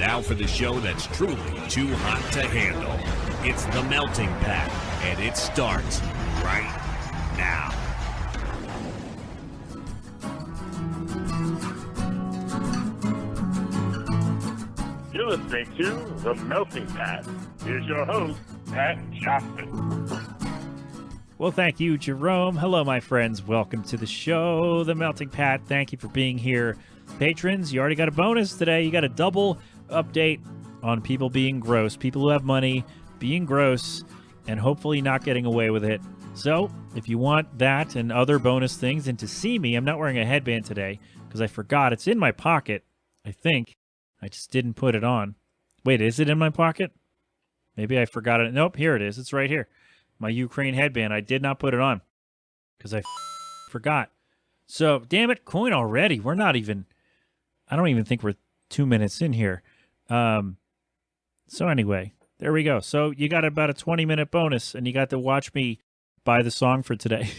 Now for the show that's truly too hot to handle. It's The Melting Pat, and it starts right now. You're listening to The Melting Pat. Here's your host, Pat Johnson. Well, thank you, Jerome. Hello, my friends. Welcome to the show, The Melting Pat. Thank you for being here. Patrons, you already got a bonus today. You got a double update on people being gross, people who have money being gross, and hopefully not getting away with it. So, if you want that and other bonus things and to see me, I'm not wearing a headband today because I forgot. It's in my pocket, I think. I just didn't put it on. Wait, is it in my pocket? Maybe I forgot it. Nope, here it is. It's right here. My Ukraine headband. I did not put it on because I forgot. So, damn it, coin already. We're not even, I don't even think we're 2 minutes in here. So anyway, there we go. So you got about a 20-minute bonus, and you got to watch me buy the song for today.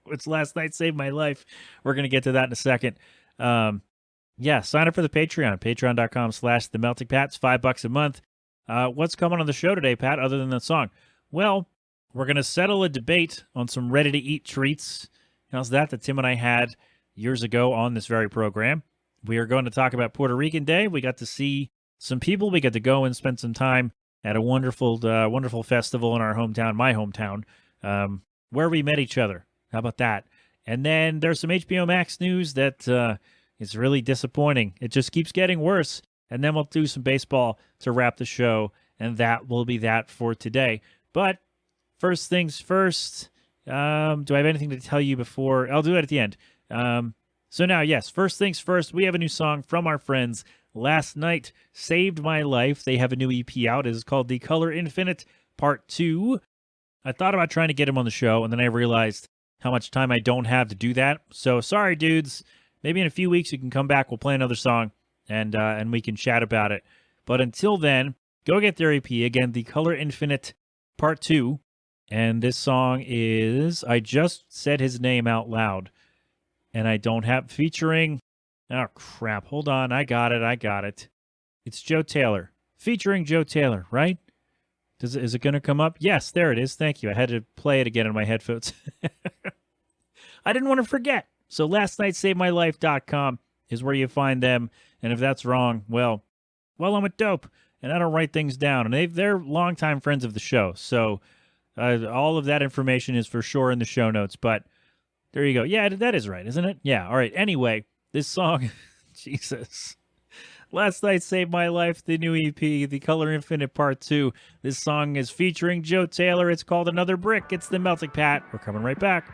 Which last night saved my life. We're going to get to that in a second. Yeah, sign up for the Patreon. Patreon.com/TheMeltingPat. It's $5 a month. What's coming on the show today, Pat, other than the song? Well, we're going to settle a debate on some ready-to-eat treats. How's that Tim and I had years ago on this very program? We are going to talk about Puerto Rican Day. We got to see some people. We got to go and spend some time at a wonderful festival in our hometown, my hometown, where we met each other. How about that? And then there's some HBO Max news that is really disappointing. It just keeps getting worse. And then we'll do some baseball to wrap the show, and that will be that for today. But first things first, do I have anything to tell you before? I'll do it at the end. So now, yes, first things first, we have a new song from our friends Last Night Saved My Life. They have a new EP out. It is called The Color Infinite Part 2. I thought about trying to get him on the show, and then I realized how much time I don't have to do that. So sorry, dudes. Maybe in a few weeks you can come back. We'll play another song, and we can chat about it. But until then, go get their EP. Again, The Color Infinite Part 2. And this song is, I just said his name out loud, and I don't have, featuring, oh crap, hold on, I got it. It's Joe Taylor. Featuring Joe Taylor, right? Is it going to come up? Yes, there it is. Thank you. I had to play it again in my headphones. I didn't want to forget. So lastnightsavedmylife.com is where you find them. And if that's wrong, well, I'm a dope, and I don't write things down. And they're longtime friends of the show. So all of that information is for sure in the show notes. But there you go. Yeah, that is right, isn't it? Yeah, all right. Anyway, this song, Jesus. Last Night Saved My Life, the new EP, The Color Infinite Part 2. This song is featuring Joe Taylor. It's called Another Brick. It's The Melting Pat. We're coming right back.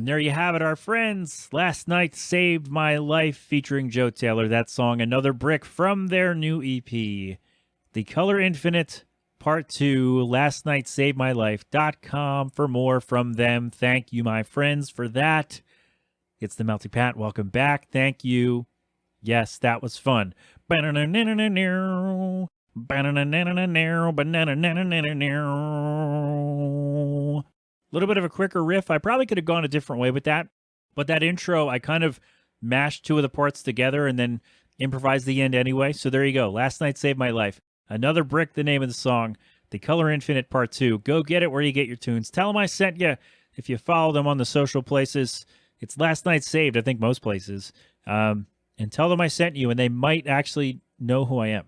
And there you have it, our friends. Last Night Saved My Life featuring Joe Taylor. That song, another brick from their new EP, The Color Infinite Part 2, lastnightsavedmylife.com for more from them. Thank you, my friends, for that. It's the Melting Pat. Welcome back. Thank you. Yes, that was fun. A little bit of a quicker riff. I probably could have gone a different way with that, but that intro, I kind of mashed two of the parts together and then improvised the end anyway. So there you go. Last Night Saved My Life. Another brick, the name of the song. The Color Infinite Part 2. Go get it where you get your tunes. Tell them I sent you. If you follow them on the social places, it's Last Night Saved, I think most places. And tell them I sent you, and they might actually know who I am.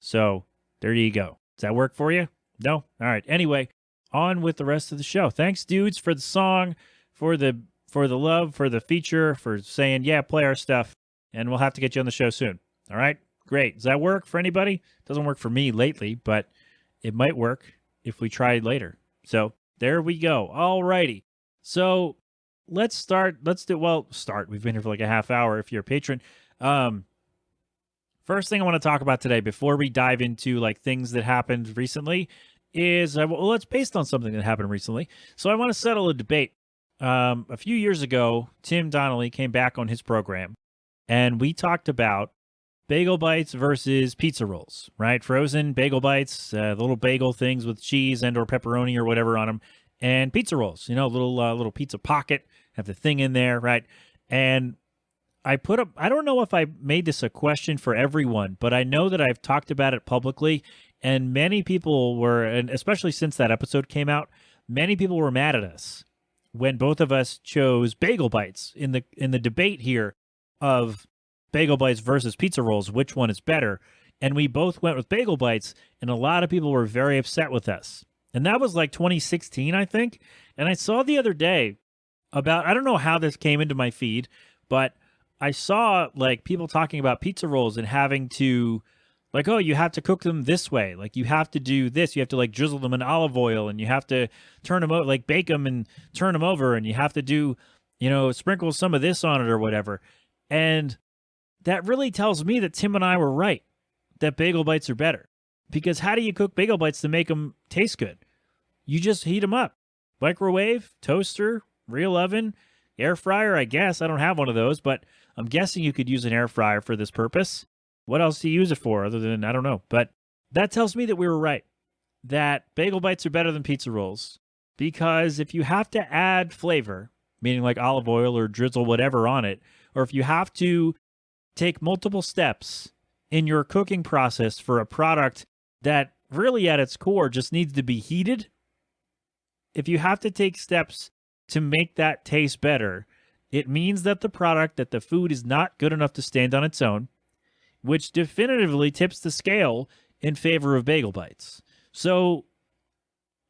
So there you go. Does that work for you? No? All right. Anyway, on with the rest of the show. Thanks, dudes, for the song, for the love, for the feature, for saying, yeah, play our stuff, and we'll have to get you on the show soon. All right? Great. Does that work for anybody? Doesn't work for me lately, but it might work if we try later. So there we go. All righty. So let's start. Start. We've been here for like a half hour if you're a patron. First thing I want to talk about today before we dive into like things that happened recently is, it's based on something that happened recently. So I want to settle a debate. A few years ago, Tim Donnelly came back on his program, and we talked about bagel bites versus pizza rolls, right? Frozen bagel bites, the little bagel things with cheese and or pepperoni or whatever on them, and pizza rolls, little pizza pocket, have the thing in there, right? And I don't know if I made this a question for everyone, but I know that I've talked about it publicly, and many people were, and especially since that episode came out, many people were mad at us when both of us chose bagel bites in the debate here of bagel bites versus pizza rolls, which one is better? And we both went with bagel bites, and a lot of people were very upset with us. And that was like 2016, I think. And I saw the other day I don't know how this came into my feed, but I saw like people talking about pizza rolls and having to, like, oh, you have to cook them this way. Like, you have to do this. You have to like drizzle them in olive oil, and you have to turn them over, like bake them and turn them over, and you have to do, sprinkle some of this on it or whatever. And that really tells me that Tim and I were right, that bagel bites are better. Because how do you cook bagel bites to make them taste good? You just heat them up. Microwave, toaster, real oven, air fryer, I guess. I don't have one of those, but I'm guessing you could use an air fryer for this purpose. What else do you use it for other than, I don't know. But that tells me that we were right, that bagel bites are better than pizza rolls. Because if you have to add flavor, meaning like olive oil or drizzle whatever on it, or if you have to take multiple steps in your cooking process for a product that really at its core just needs to be heated, if you have to take steps to make that taste better, it means that the food is not good enough to stand on its own, which definitively tips the scale in favor of bagel bites. So,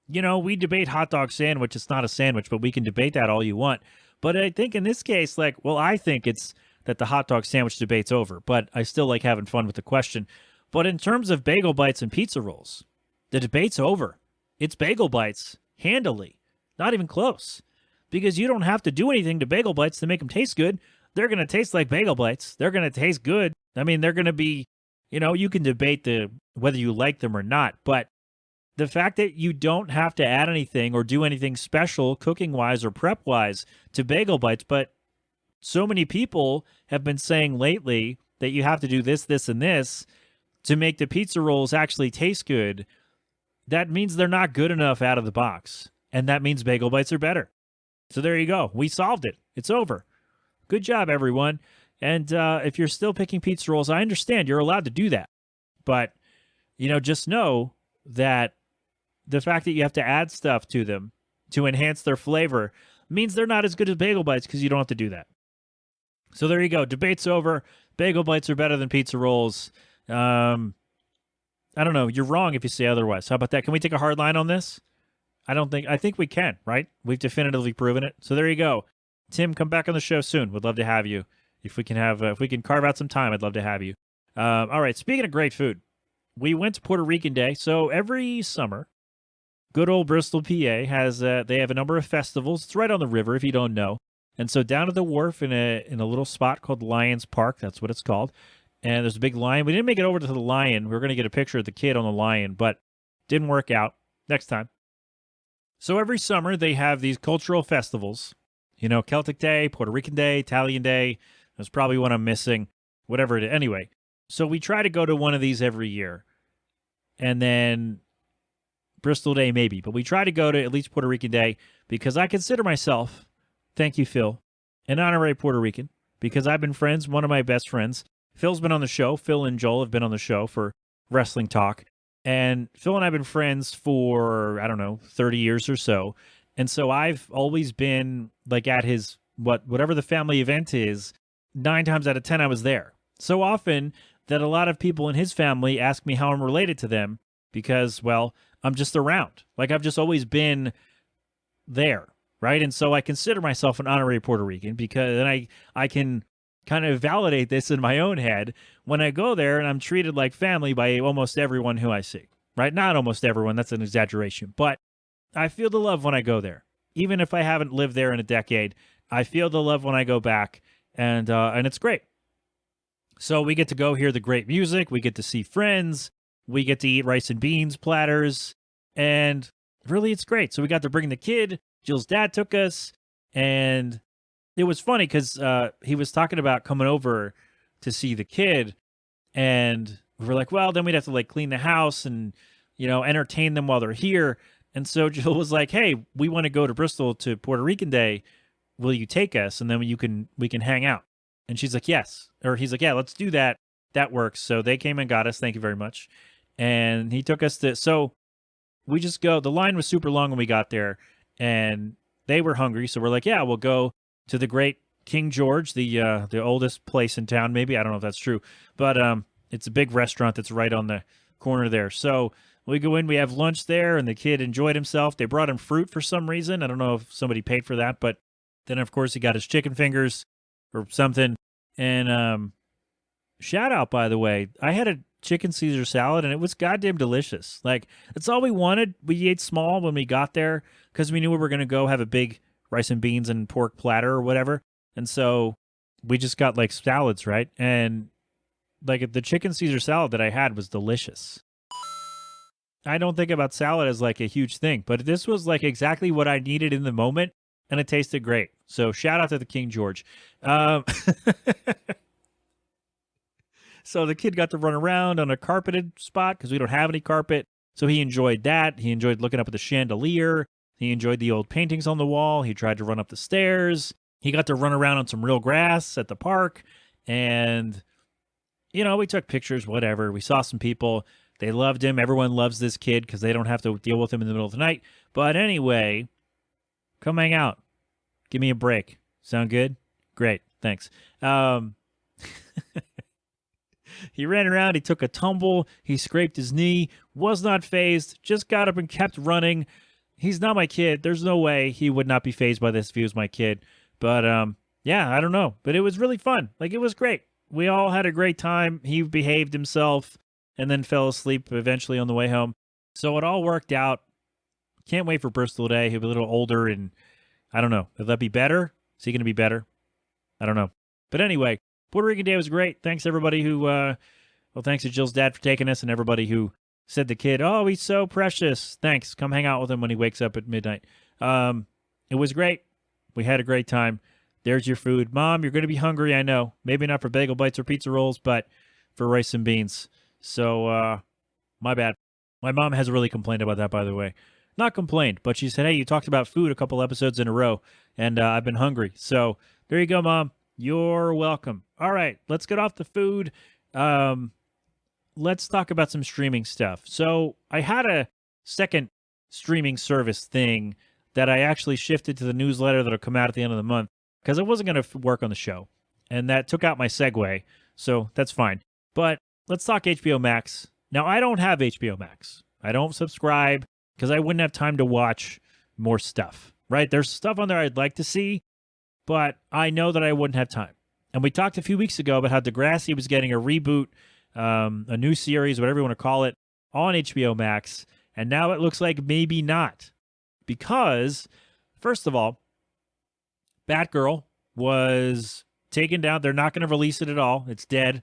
we debate hot dog sandwich. It's not a sandwich, but we can debate that all you want. But I think in this case, I think it's that the hot dog sandwich debate's over, but I still like having fun with the question. But in terms of bagel bites and pizza rolls, the debate's over. It's bagel bites, handily. Not even close. Because you don't have to do anything to bagel bites to make them taste good. They're going to taste like bagel bites. They're going to taste good. I mean, they're going to be, you can debate whether you like them or not, but the fact that you don't have to add anything or do anything special cooking-wise or prep-wise to bagel bites, but so many people have been saying lately that you have to do this, this, and this to make the pizza rolls actually taste good. That means they're not good enough out of the box. And that means bagel bites are better. So there you go. We solved it. It's over. Good job, everyone. And if you're still picking pizza rolls, I understand you're allowed to do that. But, just know that the fact that you have to add stuff to them to enhance their flavor means they're not as good as bagel bites because you don't have to do that. So there you go. Debate's over. Bagel bites are better than pizza rolls. I don't know. You're wrong if you say otherwise. How about that? Can we take a hard line on this? I think we can, right? We've definitively proven it. So there you go. Tim, come back on the show soon. Would love to have you. If we can carve out some time, I'd love to have you. All right. Speaking of great food, we went to Puerto Rican Day. So every summer, good old Bristol, PA they have a number of festivals. It's right on the river if you don't know. And so down at the wharf in a little spot called Lions Park, that's what it's called. And there's a big lion. We didn't make it over to the lion. We were going to get a picture of the kid on the lion, but didn't work out. Next time. So every summer they have these cultural festivals. You know, Celtic Day, Puerto Rican Day, Italian Day. That's probably one I'm missing. Whatever it is. Anyway, so we try to go to one of these every year. And then Bristol Day maybe. But we try to go to at least Puerto Rican Day because I consider myself, thank you, Phil, an honorary Puerto Rican because I've been friends, one of my best friends. Phil's been on the show. Phil and Joel have been on the show for Wrestling Talk. And Phil and I have been friends for, 30 years or so. And so I've always been like at his, whatever the family event is, 9 times out of 10, I was there. So often that a lot of people in his family ask me how I'm related to them because, well, I'm just around. Like I've just always been there, right? And so I consider myself an honorary Puerto Rican because then I can kind of validate this in my own head when I go there and I'm treated like family by almost everyone who I see, right? Not almost everyone, that's an exaggeration, but I feel the love when I go there. Even if I haven't lived there in a decade, I feel the love when I go back, and it's great. So we get to go hear the great music, we get to see friends, we get to eat rice and beans platters, and really it's great. So we got to bring the kid, Jill's dad took us, and it was funny because he was talking about coming over to see the kid, and we were like, well, then we'd have to like clean the house and, entertain them while they're here. And so Jill was like, hey, we want to go to Bristol to Puerto Rican Day. Will you take us? And then we can hang out. And she's like, yes. Or he's like, yeah, let's do that. That works. So they came and got us. Thank you very much. And he took us so we just go. The line was super long when we got there and they were hungry. So we're like, yeah, we'll go to the great King George, the oldest place in town. Maybe, I don't know if that's true, but it's a big restaurant that's right on the corner there. So we go in, we have lunch there, and the kid enjoyed himself. They brought him fruit for some reason. I don't know if somebody paid for that, but then, of course, he got his chicken fingers or something. And shout out, by the way, I had a chicken Caesar salad, and it was goddamn delicious. Like, that's all we wanted. We ate small when we got there because we knew we were going to go have a big rice and beans and pork platter or whatever. And so we just got, like, salads, right? And, like, the chicken Caesar salad that I had was delicious. I don't think about salad as like a huge thing, but this was like exactly what I needed in the moment, and it tasted great. So shout out to the King George. So the kid got to run around on a carpeted spot because we don't have any carpet. So he enjoyed that. He enjoyed looking up at the chandelier. He enjoyed the old paintings on the wall. He tried to run up the stairs. He got to run around on some real grass at the park. And, we took pictures, whatever. We saw some people. They loved him. Everyone loves this kid because they don't have to deal with him in the middle of the night. But anyway, come hang out. Give me a break. Sound good? Great. Thanks. He ran around. He took a tumble. He scraped his knee. Was not fazed. Just got up and kept running. He's not my kid. There's no way he would not be fazed by this if he was my kid. But, yeah, I don't know. But it was really fun. Like, it was great. We all had a great time. He behaved himself and then fell asleep eventually on the way home. So it all worked out. Can't wait for Bristol Day. He'll be a little older, and I don't know. Will that be better? Is he going to be better? I don't know. But anyway, Puerto Rican Day was great. Thanks everybody thanks to Jill's dad for taking us and everybody who said the kid, oh, he's so precious. Thanks. Come hang out with him when he wakes up at midnight. It was great. We had a great time. There's your food. Mom, you're going to be hungry, I know. Maybe not for bagel bites or pizza rolls, but for rice and beans. So, my bad. My mom has really complained about that, by the way. Not complained, but she said, hey, you talked about food a couple episodes in a row, and I've been hungry. So, there you go, Mom. You're welcome. All right, let's get off the food. Let's talk about some streaming stuff. So, I had a second streaming service thing that I actually shifted to the newsletter that'll come out at the end of the month because I wasn't going to work on the show, and that took out my segue, so that's fine. But let's talk HBO Max. Now, I don't have HBO Max. I don't subscribe because I wouldn't have time to watch more stuff, right? There's stuff on there I'd like to see, but I know that I wouldn't have time. And we talked a few weeks ago about how Degrassi was getting a reboot, a new series, whatever you want to call it, on HBO Max, and now it looks like maybe not. Because, first of all, Batgirl was taken down. They're not going to release it at all. It's dead.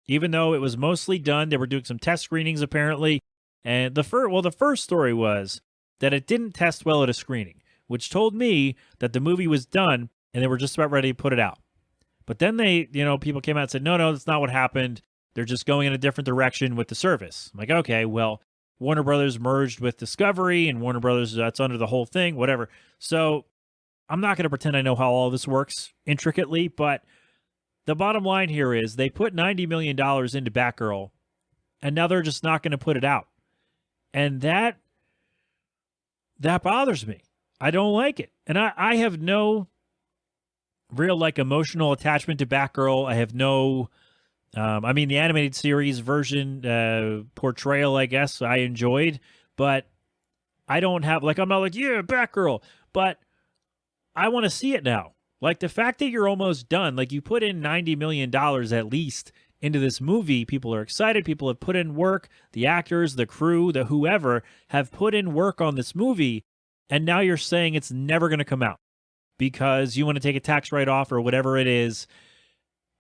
Even though it was mostly done, they were doing some test screenings apparently. And the first story was that it didn't test well at a screening, which told me that the movie was done and they were just about ready to put it out. But then people came out and said, no, that's not what happened. They're just going in a different direction with the service. I'm like, okay, well, Warner Brothers merged with Discovery and Warner Brothers, that's under the whole thing, whatever. So I'm not going to pretend I know how all this works intricately, but the bottom line here is they put $90 million into Batgirl, and now they're just not going to put it out. And that bothers me. I don't like it. And I have no real emotional attachment to Batgirl. I have no the animated series version portrayal, I guess, I enjoyed, but I don't have I'm not yeah, Batgirl, but I want to see it now. The fact that you're almost done, you put in $90 million at least into this movie, people are excited, people have put in work, the actors, the crew, the whoever have put in work on this movie, and now you're saying it's never going to come out because you want to take a tax write-off or whatever it is.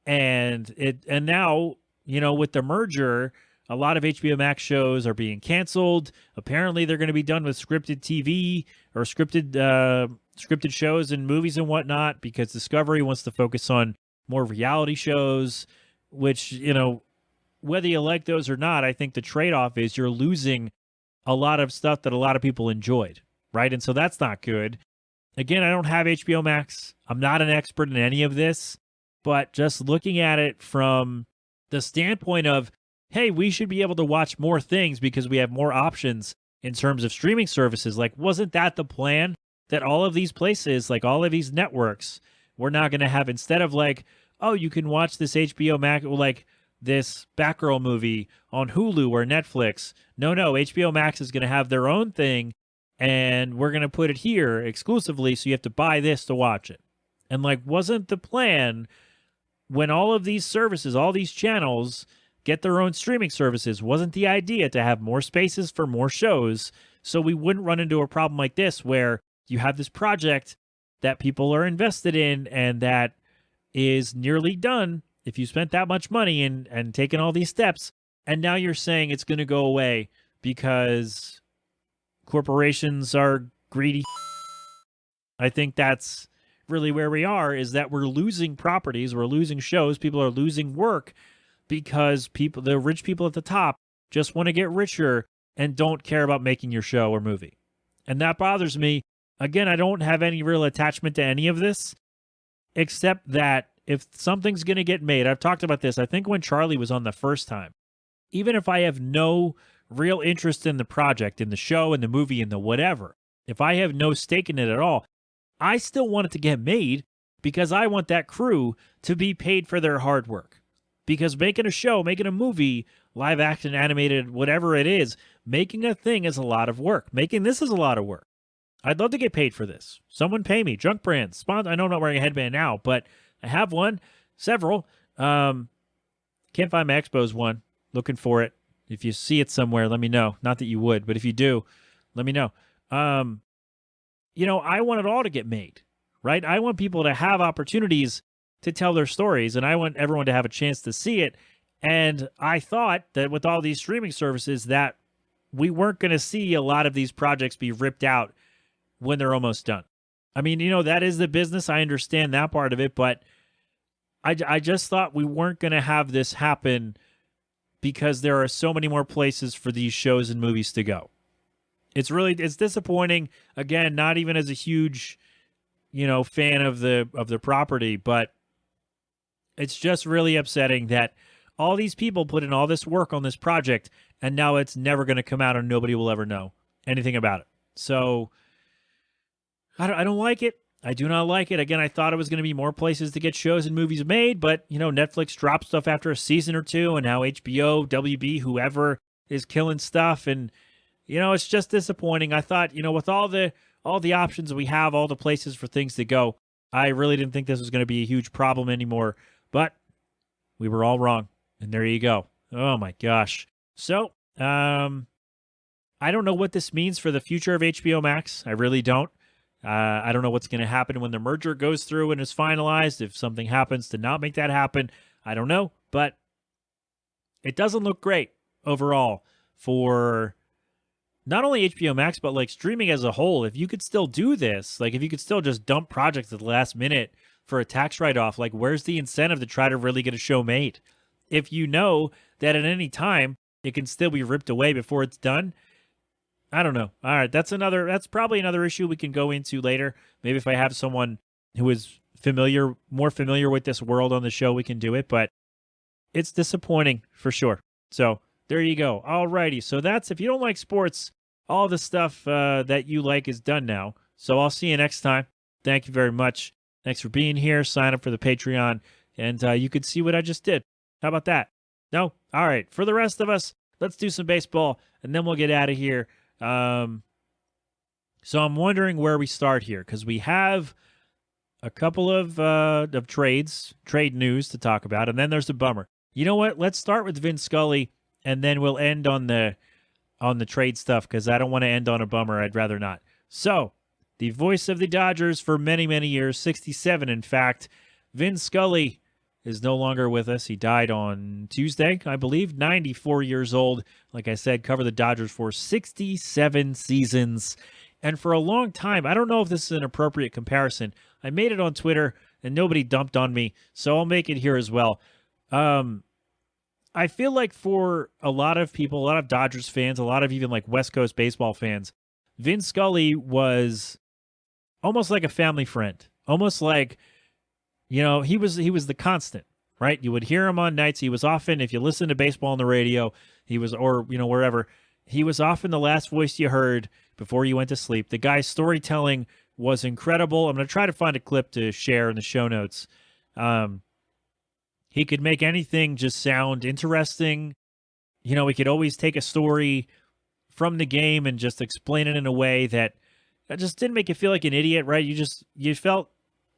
And now, with the merger, a lot of HBO Max shows are being canceled. Apparently, they're going to be done with scripted TV or scripted shows and movies and whatnot because Discovery wants to focus on more reality shows, which, whether you like those or not, I think the trade-off is you're losing a lot of stuff that a lot of people enjoyed, right? And so that's not good. Again, I don't have HBO Max. I'm not an expert in any of this. But just looking at it from the standpoint of, hey, we should be able to watch more things because we have more options in terms of streaming services. Wasn't that the plan? That all of these places, all of these networks, we're not going to have, instead of oh, you can watch this HBO Max, this Batgirl movie on Hulu or Netflix. No, HBO Max is going to have their own thing, and we're going to put it here exclusively, so you have to buy this to watch it. And wasn't the plan when all of these services, all these channels get their own streaming services, wasn't the idea to have more spaces for more shows so we wouldn't run into a problem like this where you have this project that people are invested in and that is nearly done if you spent that much money and taken all these steps, and now you're saying it's going to go away because corporations are greedy. I think that's really where we are, is that we're losing properties, we're losing shows, people are losing work because the rich people at the top just want to get richer and don't care about making your show or movie. And that bothers me. Again, I don't have any real attachment to any of this, except that if something's going to get made, I've talked about this, I think when Charlie was on the first time, even if I have no real interest in the project, in the show, in the movie, in the whatever, if I have no stake in it at all, I still want it to get made because I want that crew to be paid for their hard work. Because making a show, making a movie, live action, animated, whatever it is, making a thing is a lot of work. Making this is a lot of work. I'd love to get paid for this. Someone pay me. Junk Brands. I know I'm not wearing a headband now, but I have one. Several. Can't find my Expos one. Looking for it. If you see it somewhere, let me know. Not that you would, but if you do, let me know. I want it all to get made, right? I want people to have opportunities to tell their stories, and I want everyone to have a chance to see it. And I thought that with all these streaming services that we weren't going to see a lot of these projects be ripped out when they're almost done. I mean, that is the business. I understand that part of it, but I just thought we weren't going to have this happen because there are so many more places for these shows and movies to go. It's disappointing. Again, not even as a huge, fan of the property, but it's just really upsetting that all these people put in all this work on this project and now it's never going to come out and nobody will ever know anything about it. So I don't like it. I do not like it. Again, I thought it was going to be more places to get shows and movies made, but, Netflix dropped stuff after a season or two, and now HBO, WB, whoever is killing stuff, and, it's just disappointing. I thought, with all the options we have, all the places for things to go, I really didn't think this was going to be a huge problem anymore, but we were all wrong, and there you go. Oh, my gosh. So, I don't know what this means for the future of HBO Max. I really don't. I don't know what's going to happen when the merger goes through and is finalized. If something happens to not make that happen, I don't know. But it doesn't look great overall for not only HBO Max, but like streaming as a whole. If you could still do this, like if you could still just dump projects at the last minute for a tax write-off, like where's the incentive to try to really get a show made? If you know that at any time it can still be ripped away before it's done, I don't know. All right, that's probably another issue we can go into later. Maybe if I have someone who is more familiar with this world on the show, we can do it, but it's disappointing for sure. So there you go. All righty. So that's, if you don't like sports, all the stuff that you like is done now. So I'll see you next time. Thank you very much. Thanks for being here. Sign up for the Patreon, and you could see what I just did. How about that? No? All right. For the rest of us, let's do some baseball, and then we'll get out of here. So I'm wondering where we start here, because we have a couple of trade news to talk about, and then there's a bummer. You know what? Let's start with Vin Scully, and then we'll end on the trade stuff, because I don't want to end on a bummer. I'd rather not. So, the voice of the Dodgers for many, many years, 67 in fact, Vin Scully is no longer with us. He died on Tuesday, I believe, 94 years old. Like I said, covered the Dodgers for 67 seasons. And for a long time, I don't know if this is an appropriate comparison. I made it on Twitter, and nobody dumped on me, so I'll make it here as well. I feel like for a lot of people, a lot of Dodgers fans, a lot of even like West Coast baseball fans, Vin Scully was almost like a family friend. Almost like, he was the constant, right? You would hear him on nights. He was often, if you listen to baseball on the radio, wherever, he was often the last voice you heard before you went to sleep. The guy's storytelling was incredible. I'm going to try to find a clip to share in the show notes. He could make anything just sound interesting. He could always take a story from the game and just explain it in a way that just didn't make you feel like an idiot, right? You felt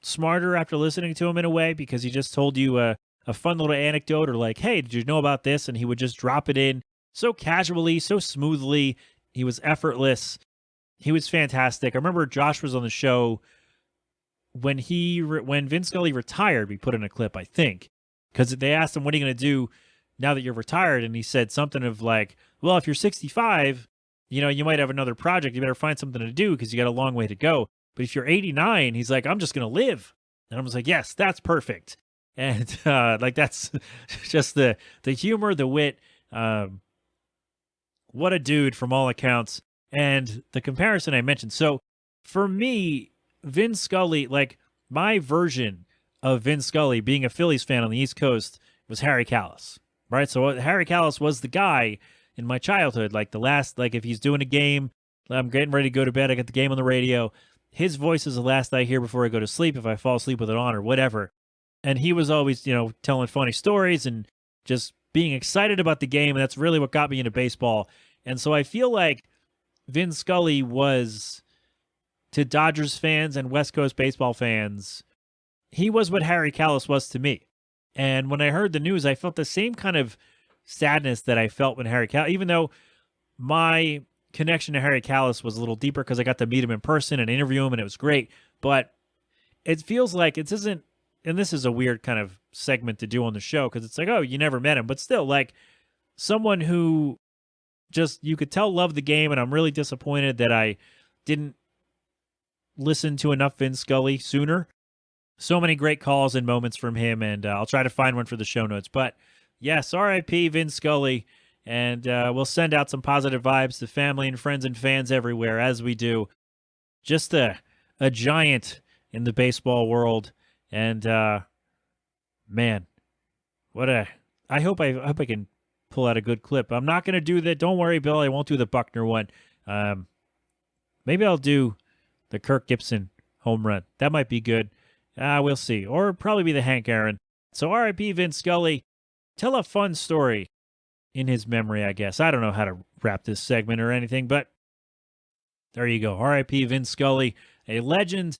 smarter after listening to him in a way, because he just told you a fun little anecdote, or like, hey, did you know about this? And he would just drop it in so casually, so smoothly. He was effortless. He was fantastic. I remember Josh was on the show when Vin Scully retired. We put in a clip, I think, because they asked him, what are you going to do now that you're retired? And he said something of like, well, if you're 65, you might have another project. You better find something to do because you got a long way to go. But if you're 89, he's like, I'm just going to live. And I was like, yes, that's perfect. And that's just the humor, the wit. What a dude from all accounts. And the comparison I mentioned. So for me, Vin Scully, like my version of Vin Scully being a Phillies fan on the East Coast was Harry Kalas, right? So Harry Kalas was the guy in my childhood, like if he's doing a game, I'm getting ready to go to bed, I got the game on the radio, his voice is the last I hear before I go to sleep, if I fall asleep with it on or whatever. And he was always, telling funny stories and just being excited about the game, and that's really what got me into baseball. And so I feel like Vin Scully was, to Dodgers fans and West Coast baseball fans, he was what Harry Kalas was to me. And when I heard the news, I felt the same kind of sadness that I felt when Harry Kalas, even though my connection to Harry Kalas was a little deeper because I got to meet him in person and interview him, and it was great. But it feels like it isn't, and this is a weird kind of segment to do on the show because it's like, oh, you never met him. But still, like someone who just, you could tell loved the game, and I'm really disappointed that I didn't listen to enough Vin Scully sooner. So many great calls and moments from him, and I'll try to find one for the show notes. But yes, R.I.P. Vin Scully, and we'll send out some positive vibes to family and friends and fans everywhere, as we do. Just a giant in the baseball world, and man, I hope I can pull out a good clip. I'm not going to do that. Don't worry, Bill. I won't do the Buckner one. Maybe I'll do the Kirk Gibson home run. That might be good. We'll see. Or probably be the Hank Aaron. So R.I.P. Vin Scully. Tell a fun story in his memory, I guess. I don't know how to wrap this segment or anything, but there you go. R.I.P. Vin Scully, a legend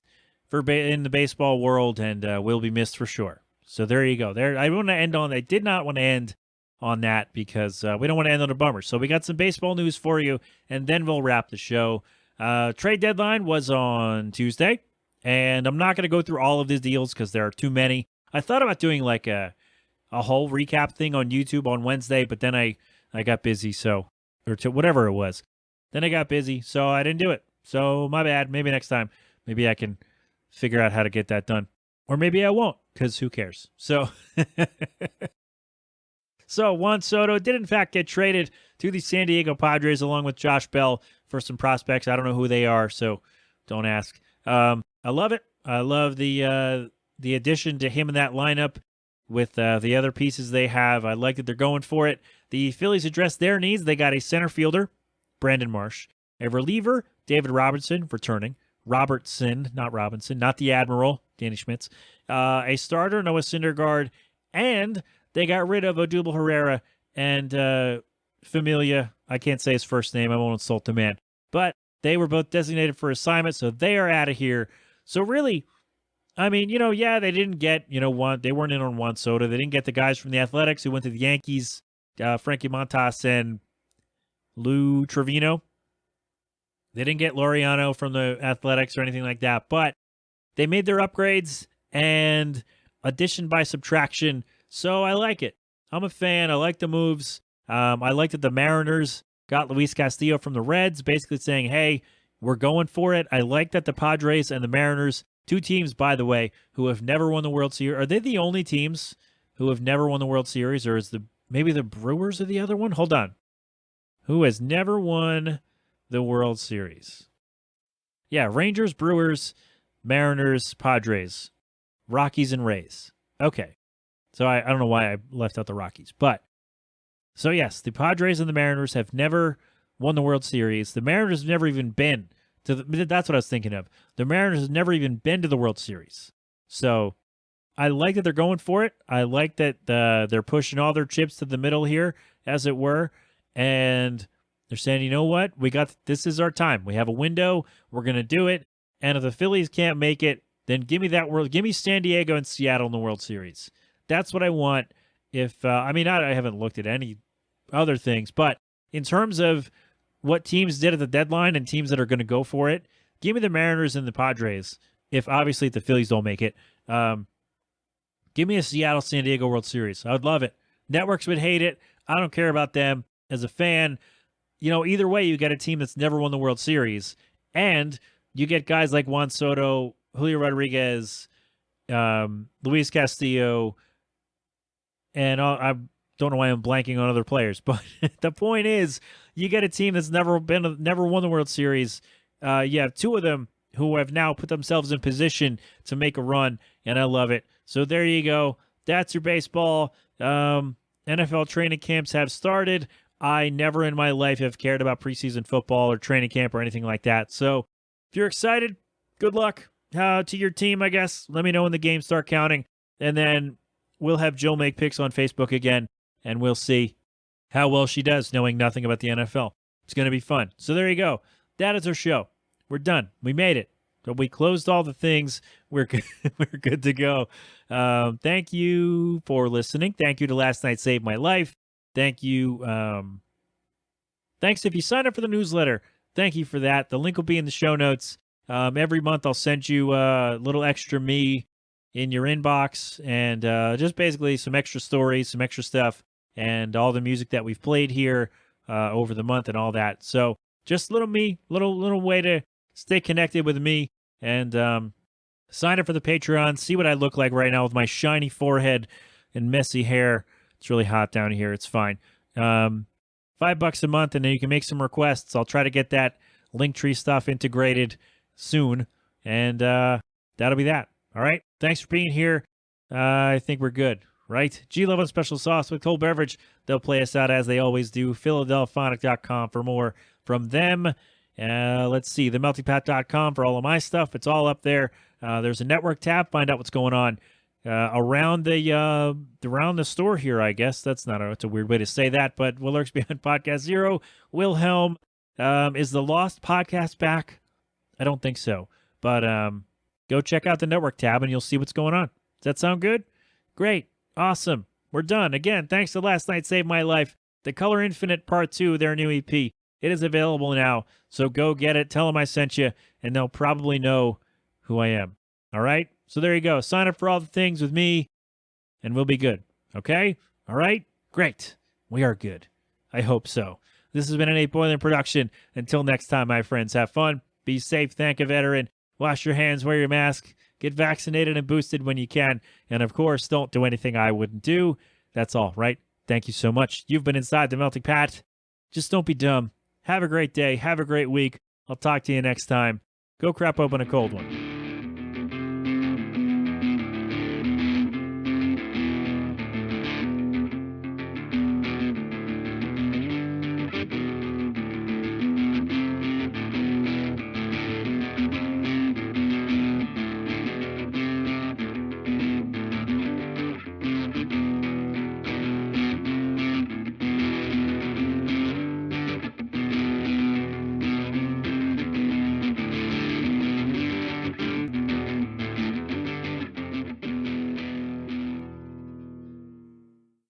in the baseball world, and will be missed for sure. So there you go. I did not want to end on that because we don't want to end on a bummer. So we got some baseball news for you, and then we'll wrap the show. Trade deadline was on Tuesday, and I'm not going to go through all of these deals because there are too many. I thought about doing like a whole recap thing on YouTube on Wednesday, but then I got busy, or to whatever it was. Then I got busy, so I didn't do it. So my bad. Maybe next time. Maybe I can figure out how to get that done. Or maybe I won't, because who cares? So, so Juan Soto did in fact get traded to the San Diego Padres along with Josh Bell for some prospects. I don't know who they are, so don't ask. I love it. I love the addition to him in that lineup with the other pieces they have. I like that they're going for it. The Phillies addressed their needs. They got a center fielder, Brandon Marsh, a reliever, David Robertson, returning. Robertson, not Robinson, not the Admiral, Danny Schmitz. A starter, Noah Syndergaard, and they got rid of Odubel Herrera and Familia. I can't say his first name. I won't insult the man. But they were both designated for assignment, so they are out of here. So really, I mean, yeah, they didn't get, they weren't in on Juan Soto. They didn't get the guys from the Athletics who went to the Yankees, Frankie Montas and Lou Trevino. They didn't get Laureano from the Athletics or anything like that, but they made their upgrades and addition by subtraction, so I like it. I'm a fan. I like the moves. I like that the Mariners got Luis Castillo from the Reds, basically saying, hey, we're going for it. I like that the Padres and the Mariners, two teams, by the way, who have never won the World Series. Are they the only teams who have never won the World Series, or is maybe the Brewers are the other one? Hold on. Who has never won the World Series? Yeah, Rangers, Brewers, Mariners, Padres, Rockies, and Rays. Okay. So I don't know why I left out the Rockies. But, so yes, the Padres and the Mariners have never won the World Series. The Mariners have never even been to that's what I was thinking of. The Mariners have never even been to the World Series. So I like that they're going for it. I like that they're pushing all their chips to the middle here, as it were. And they're saying, you know what? This is our time. We have a window. We're going to do it. And if the Phillies can't make it, then give me San Diego and Seattle in the World Series. That's what I want. I haven't looked at any other things, but in terms of what teams did at the deadline and teams that are going to go for it, give me the Mariners and the Padres. If obviously the Phillies don't make it, give me a Seattle-San Diego World Series. I would love it. Networks would hate it. I don't care about them. As a fan, either way, you get a team that's never won the World Series, and you get guys like Juan Soto, Julio Rodriguez, Luis Castillo, and I don't know why I'm blanking on other players, but the point is, you get a team that's never won the World Series. You have two of them who have now put themselves in position to make a run, and I love it. So there you go. That's your baseball. NFL training camps have started. I never in my life have cared about preseason football or training camp or anything like that. So if you're excited, good luck to your team, I guess. Let me know when the games start counting. And then we'll have Jill make picks on Facebook again, and we'll see how well she does knowing nothing about the NFL. It's going to be fun. So there you go. That is our show. We're done. We made it. So we closed all the things. We're good. We're good to go. Thank you for listening. Thank you to Last Night Saved My Life. Thank you. Thanks if you sign up for the newsletter. Thank you for that. The link will be in the show notes. Every month I'll send you a little extra me in your inbox and just basically some extra stories, some extra stuff, and all the music that we've played here over the month and all that. So just little way to stay connected with me and sign up for the Patreon. See what I look like right now with my shiny forehead and messy hair. It's really hot down here. It's fine. $5 a month, and then you can make some requests. I'll try to get that Linktree stuff integrated soon, and that'll be that. All right? Thanks for being here. I think we're good, right? G11 Special Sauce with cold beverage. They'll play us out as they always do. Philadelphonic.com for more from them. Let's see, themeltingpat.com for all of my stuff. It's all up there. There's a network tab. Find out what's going on around the store here, I guess. It's a weird way to say that, but what lurks behind Podcast Zero? Wilhelm, is the Lost podcast back? I don't think so, but go check out the network tab and you'll see what's going on. Does that sound good? Great. Awesome. We're done. Again, thanks to Last Night Saved My Life. The Color Infinite Part 2, their new EP. It is available now, so go get it. Tell them I sent you, and they'll probably know who I am. All right? So there you go. Sign up for all the things with me, and we'll be good. Okay? All right? Great. We are good. I hope so. This has been an 8 Boiling production. Until next time, my friends, have fun. Be safe. Thank a veteran. Wash your hands. Wear your mask. Get vaccinated and boosted when you can. And of course, don't do anything I wouldn't do. That's all, right? Thank you so much. You've been inside the Melting Pat. Just don't be dumb. Have a great day. Have a great week. I'll talk to you next time. Go crap open a cold one.